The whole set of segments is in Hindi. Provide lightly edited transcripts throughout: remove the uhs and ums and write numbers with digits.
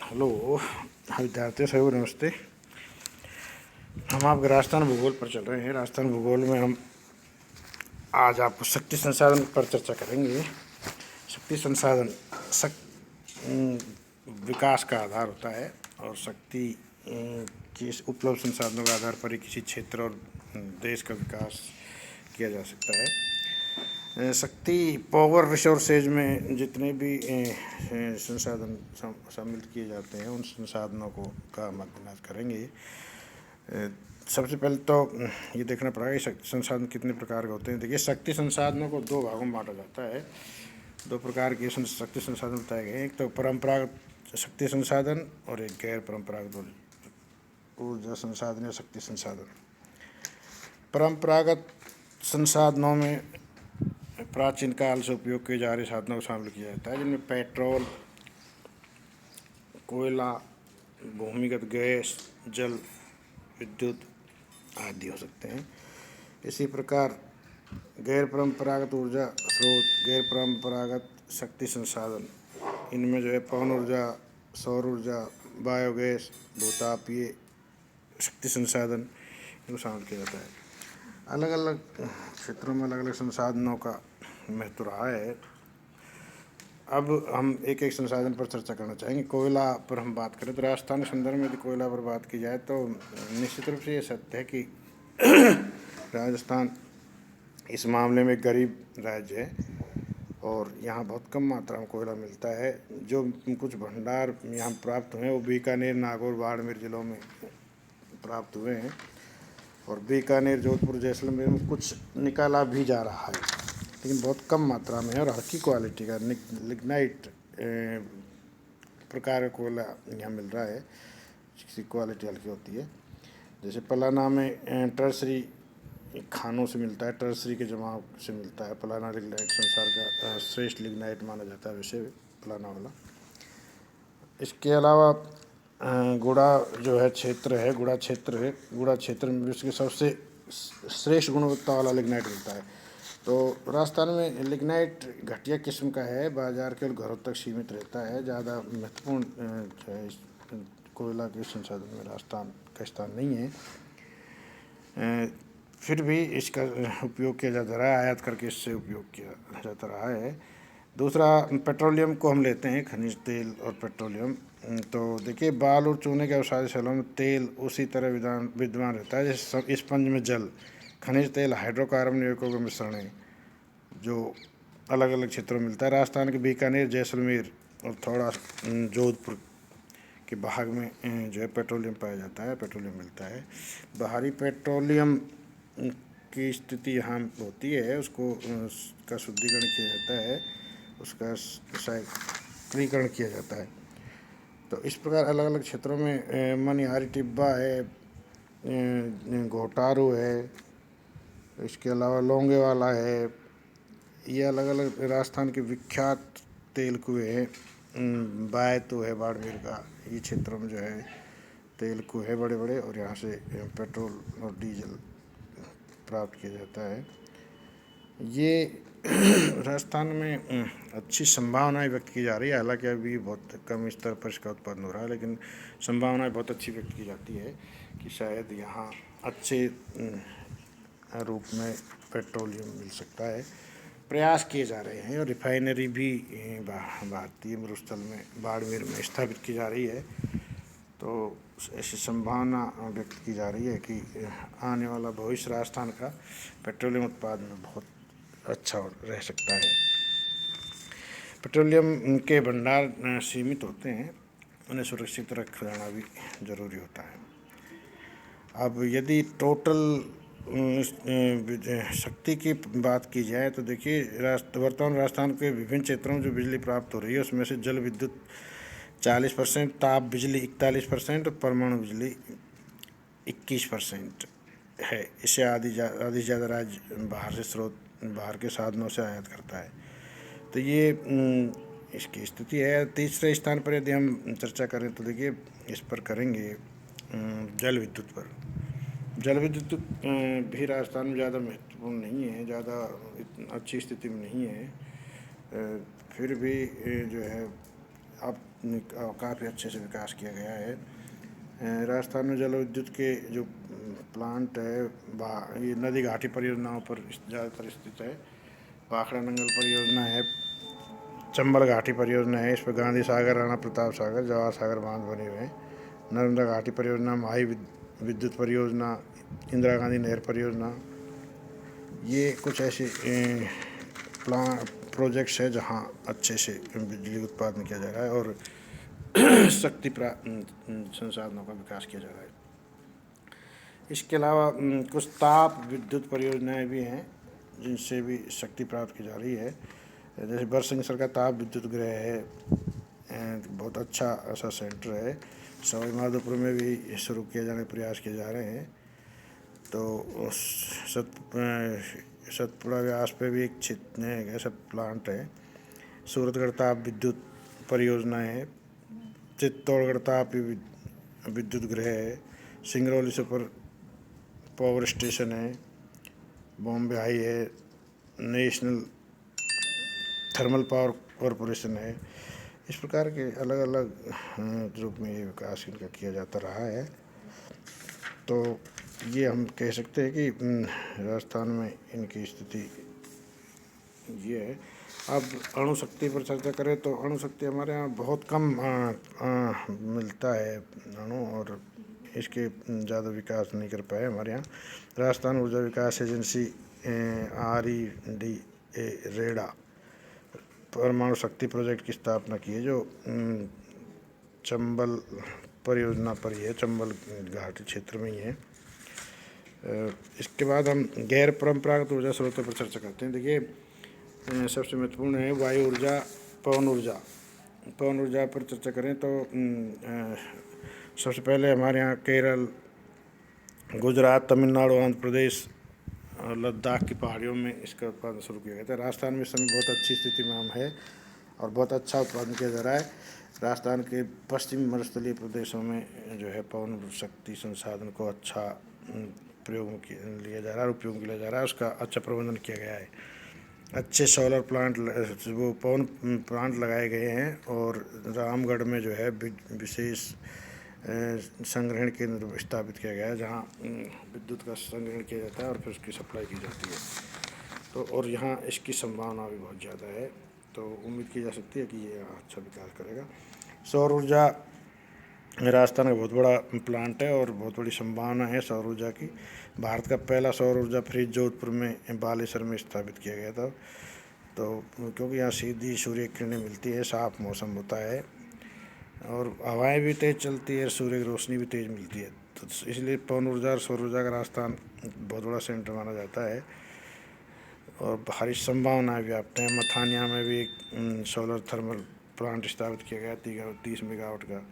हेलो विद्यार्थियों सभी को नमस्ते। हम आपके राजस्थान भूगोल पर चल रहे हैं। राजस्थान भूगोल में हम आज आपको शक्ति संसाधन पर चर्चा करेंगे। शक्ति संसाधन विकास का आधार होता है और शक्ति की उपलब्ध संसाधनों के आधार पर ही किसी क्षेत्र और देश का विकास किया जा सकता है। शक्ति पावर रिसोर्सेज में जितने भी संसाधन शामिल किए जाते हैं उन संसाधनों को का मद्देनजर करेंगे। सबसे पहले तो ये देखना पड़ेगा कि शक्ति संसाधन कितने प्रकार के होते हैं। देखिए, शक्ति संसाधनों को दो भागों में बांटा जाता है। दो प्रकार के शक्ति संसाधन बताए गए हैं। एक तो परंपरागत शक्ति संसाधन और एक गैर परंपरागत ऊर्जा संसाधन या शक्ति संसाधन। परंपरागत संसाधनों में प्राचीन काल से उपयोग किए जा रहे साधनों को शामिल किया जाता है, जिनमें पेट्रोल, कोयला, भूमिगत गैस, जल, विद्युत आदि हो सकते हैं। इसी प्रकार गैर परंपरागत ऊर्जा स्रोत, गैर परंपरागत शक्ति संसाधन, इनमें जो है पवन ऊर्जा, सौर ऊर्जा, बायोगैस, भूतापीय शक्ति संसाधन, इनको शामिल किया जाता है। अलग अलग क्षेत्रों में अलग अलग संसाधनों का महत्व रहा है। अब हम एक एक संसाधन पर चर्चा करना चाहेंगे। कोयला पर हम बात करें तो राजस्थान के संदर्भ में यदि कोयला पर बात की जाए तो निश्चित रूप से ये सत्य है कि राजस्थान इस मामले में गरीब राज्य है और यहाँ बहुत कम मात्रा में कोयला मिलता है। जो कुछ भंडार यहाँ प्राप्त हुए हैं वो बीकानेर, नागौर, बाड़मेर जिलों में प्राप्त हुए हैं और बीकानेर, जोधपुर, जैसलमेर में कुछ निकाला भी जा रहा है, लेकिन बहुत कम मात्रा में है और हल्की क्वालिटी का लिग्नाइट प्रकार का कोयला यहाँ मिल रहा है, जिसकी क्वालिटी हल्की होती है। जैसे पलाना में टर्सरी खानों से मिलता है, टर्सरी के जमाव से मिलता है। पलाना लिग्नाइट संसार का श्रेष्ठ लिग्नाइट माना जाता है वैसे पलाना वाला। इसके अलावा गुड़ा जो है क्षेत्र है, गुड़ा क्षेत्र में विश्व के सबसे श्रेष्ठ गुणवत्ता वाला लिग्नाइट मिलता है। तो राजस्थान में लिग्नाइट घटिया किस्म का है, बाजार केवल घरों तक सीमित रहता है। ज़्यादा महत्वपूर्ण जो है कोयला के संसाधन में राजस्थान का स्थान नहीं है। फिर भी इसका उपयोग किया जाता रहा है, आयात करके इससे उपयोग किया जाता रहा है। दूसरा, पेट्रोलियम को हम लेते हैं, खनिज तेल और पेट्रोलियम। तो देखिए, बाल और चूने के अवसादी स्थलों में तेल उसी तरह विद्यमान रहता है जैसे स्पंज में जल। खनिज तेल हाइड्रोकार्बन यौगिकों का मिश्रण है जो अलग अलग क्षेत्रों में मिलता है। राजस्थान के बीकानेर, जैसलमेर और थोड़ा जोधपुर के भाग में जो है पेट्रोलियम पाया जाता है, पेट्रोलियम मिलता है। बाहरी पेट्रोलियम की स्थिति यहाँ होती है, उसको उसका शुद्धिकरण किया जाता है, उसका रिसाइक्लीकरण किया जाता है। तो इस प्रकार अलग अलग क्षेत्रों में मनिहारी टिब्बा है, घोटारू है, इसके अलावा लौंगेवाला है। ये अलग अलग राजस्थान के विख्यात तेल कुएँ हैं। बायतू है बाड़मेर का, ये क्षेत्रों में जो है तेल कुएँ हैं बड़े बड़े और यहाँ से पेट्रोल और डीजल प्राप्त किया जाता है। ये राजस्थान में अच्छी संभावनाएं व्यक्त की जा रही है। हालांकि अभी बहुत कम स्तर पर इसका उत्पादन हो रहा है, लेकिन संभावनाएं बहुत अच्छी व्यक्त की जाती है कि शायद यहाँ अच्छे रूप में पेट्रोलियम मिल सकता है। प्रयास किए जा रहे हैं और रिफाइनरी भी भारतीय मरुस्थल में बाड़मेर में स्थापित की जा रही है। तो ऐसी संभावना व्यक्त की जा रही है कि आने वाला भविष्य राजस्थान का पेट्रोलियम उत्पादन में बहुत अच्छा रह सकता है। पेट्रोलियम के भंडार सीमित होते हैं, उन्हें सुरक्षित रखना भी जरूरी होता है। अब यदि टोटल शक्ति की बात की जाए तो देखिए, वर्तमान राजस्थान के विभिन्न क्षेत्रों में जो बिजली प्राप्त हो रही है उसमें से जल विद्युत 40%, ताप बिजली 41% और परमाणु बिजली 21% है। इसे आधी से ज़्यादा राज्य बाहर के साधनों से आयात करता है। तो ये इसकी स्थिति है। तीसरे स्थान पर यदि हम चर्चा करें तो देखिए, इस पर करेंगे जल विद्युत पर। जल विद्युत भी राजस्थान में ज़्यादा महत्वपूर्ण नहीं है, ज़्यादा अच्छी स्थिति में नहीं है। फिर भी जो है अब काफ़ी अच्छे से विकास किया गया है। राजस्थान में जल विद्युत के जो प्लांट है ये नदी घाटी परियोजनाओं पर ज़्यादातर स्थित है। भाखड़ा नंगल परियोजना है, चंबल घाटी परियोजना है, इस पर गांधी सागर, राणा प्रताप सागर, जवाहर सागर बांध बने हुए हैं। नर्मदा घाटी परियोजना, माही विद्युत परियोजना, इंदिरा गांधी नहर परियोजना, ये कुछ ऐसे प्रोजेक्ट्स है जहाँ अच्छे से बिजली उत्पादन किया जा रहा है और शक्ति संसाधनों का विकास किया जा रहा है। इसके अलावा कुछ ताप विद्युत परियोजनाएं भी हैं जिनसे भी शक्ति प्राप्त की जा रही है। जैसे बरसिंहसर का ताप विद्युत गृह है, बहुत अच्छा ऐसा सेंटर है। सवाई माधोपुर में भी शुरू किए जाने के प्रयास किए जा रहे हैं। तो सतपुड़ा व्यास पे भी एक ऐसा प्लांट है। सूरतगढ़ ताप विद्युत परियोजना है, चित्तौड़गढ़ ताप विद्युत गृह है, सिंगरौली सुपर पावर स्टेशन है, बॉम्बे हाई है, नेशनल थर्मल पावर कॉरपोरेशन है। इस प्रकार के अलग अलग रूप में ये विकास इनका किया जाता रहा है। तो ये हम कह सकते हैं कि राजस्थान में इनकी स्थिति ये है। अब अणु शक्ति पर चर्चा करें तो अणु शक्ति हमारे यहाँ बहुत कम मिलता है अणु, और इसके ज़्यादा विकास नहीं कर पाए हमारे यहाँ। राजस्थान ऊर्जा विकास एजेंसी REDA रेडा परमाणु शक्ति प्रोजेक्ट की स्थापना की है, जो चंबल परियोजना पर ही है, चंबल घाटी क्षेत्र में ही है। इसके बाद हम गैर परंपरागत ऊर्जा स्रोतों पर चर्चा करते हैं। देखिए, सबसे महत्वपूर्ण है वायु ऊर्जा, पवन ऊर्जा। पवन ऊर्जा पर चर्चा करें तो सबसे पहले हमारे यहाँ केरल, गुजरात, तमिलनाडु, आंध्र प्रदेश और लद्दाख की पहाड़ियों में इसका उत्पादन शुरू किया गया था। राजस्थान में इस समय बहुत अच्छी स्थिति में हम है और बहुत अच्छा उत्पादन किया जा रहा है। राजस्थान के पश्चिमी मरुस्थलीय प्रदेशों में जो है पवन शक्ति संसाधन को अच्छा प्रयोग में लिया जा रहा है, उपयोग में लिया जा रहा है, उसका अच्छा प्रबंधन किया गया है। अच्छे सोलर प्लांट, वो पवन प्लांट लगाए गए हैं और रामगढ़ में जो है विशेष संग्रहण केंद्र स्थापित किया गया है जहाँ विद्युत का संग्रहण किया जाता है और फिर उसकी सप्लाई की जाती है। तो और यहाँ इसकी संभावना भी बहुत ज़्यादा है, तो उम्मीद की जा सकती है कि ये अच्छा विकास करेगा। सौर ऊर्जा राजस्थान का बहुत बड़ा प्लांट है और बहुत बड़ी संभावना है सौर ऊर्जा की। भारत का पहला सौर ऊर्जा फ्रिज जोधपुर में बालेश्वर में स्थापित किया गया था। तो क्योंकि यहाँ सीधी सूर्य किरणें मिलती है, साफ मौसम होता है और हवाएं भी तेज़ चलती है, सूर्य की रोशनी भी तेज़ मिलती है, तो इसलिए पवन ऊर्जा और सौर ऊर्जा का राजस्थान बहुत बड़ा सेंटर माना जाता है और भारी संभावनाएं व्याप्त हैं। मथानिया में भी एक सोलर थर्मल प्लांट स्थापित किया गया 30 मेगावाट का।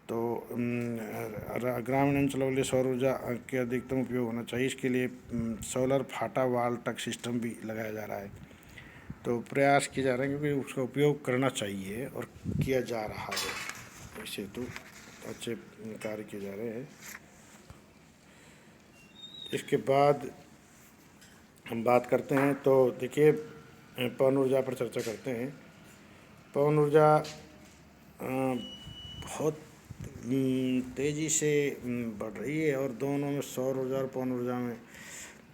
तो ग्रामीण अंचलों के लिए सौर ऊर्जा के अधिकतम उपयोग होना चाहिए। इसके लिए सोलर फाटा वाल टक सिस्टम भी लगाया जा रहा है। तो प्रयास किए जा रहे हैं क्योंकि उसका उपयोग करना चाहिए और किया जा रहा है। ऐसे तो अच्छे कार्य किए जा रहे हैं। इसके बाद हम बात करते हैं तो देखिए, पवन ऊर्जा पर चर्चा करते हैं। पवन ऊर्जा बहुत तेज़ी से बढ़ रही है और दोनों में, सौर ऊर्जा और पवन ऊर्जा में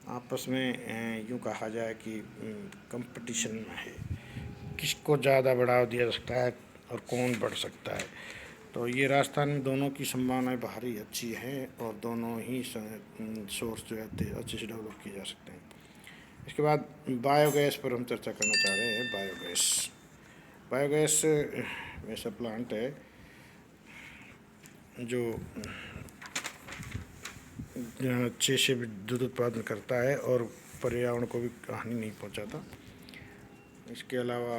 आपस में यूँ कहा जाए कि कंपटीशन में है, किसको ज़्यादा बढ़ावा दिया जा सकता है और कौन बढ़ सकता है। तो ये राजस्थान में दोनों की संभावनाएं भारी अच्छी हैं और दोनों ही सोर्स जो है अच्छे से डेवलप किए जा सकते हैं। इसके बाद बायोगैस पर हम चर्चा करना चाह रहे हैं। बायोगैस ऐसा प्लांट है जो अच्छे से विद्युत उत्पादन करता है और पर्यावरण को भी हानि नहीं पहुंचाता। इसके अलावा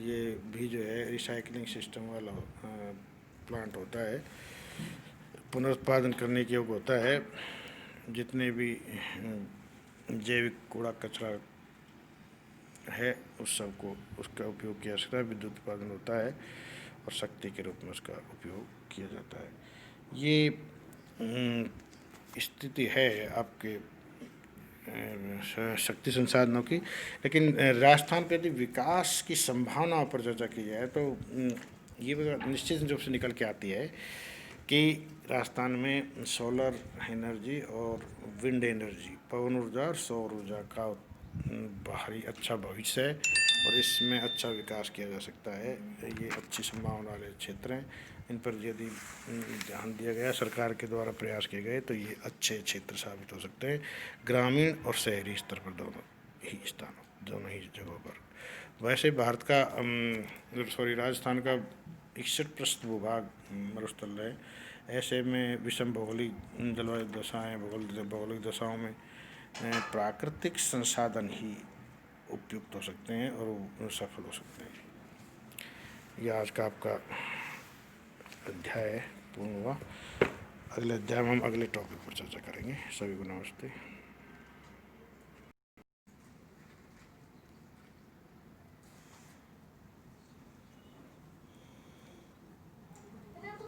ये भी जो है रिसाइकलिंग सिस्टम वाला प्लांट होता है, पुनरुत्पादन करने के योग्य होता है। जितने भी जैविक कूड़ा कचरा है उस सब को उसका उपयोग किया जा सकता है, विद्युत उत्पादन होता है और शक्ति के रूप में उसका उपयोग किया जाता है। ये स्थिति है आपके शक्ति संसाधनों की। लेकिन राजस्थान के यदि विकास की संभावना पर चर्चा की जाए तो ये बात निश्चित रूप से निकल के आती है कि राजस्थान में सोलर एनर्जी और विंड एनर्जी, पवन ऊर्जा और सौर ऊर्जा का बाहरी अच्छा भविष्य है और इसमें अच्छा विकास किया जा सकता है। ये अच्छी संभावना वाले क्षेत्र हैं, इन पर यदि ध्यान दिया गया, सरकार के द्वारा प्रयास किए गए, तो ये अच्छे क्षेत्र साबित हो सकते हैं ग्रामीण और शहरी स्तर पर, दोनों ही जगहों पर। वैसे भारत का राजस्थान का 61 प्रस्थ भूभाग मरुस्थल है। ऐसे में विषम भौगोलिक जलवायु दशाएँ, भौगोलिक दशाओं में प्राकृतिक संसाधन ही उपयुक्त हो सकते हैं और वो सफल हो सकते हैं। यह आज का आपका अध्याय पूर्ण हुआ। अगले अध्याय में हम अगले टॉपिक पर चर्चा करेंगे। सभी को नमस्ते।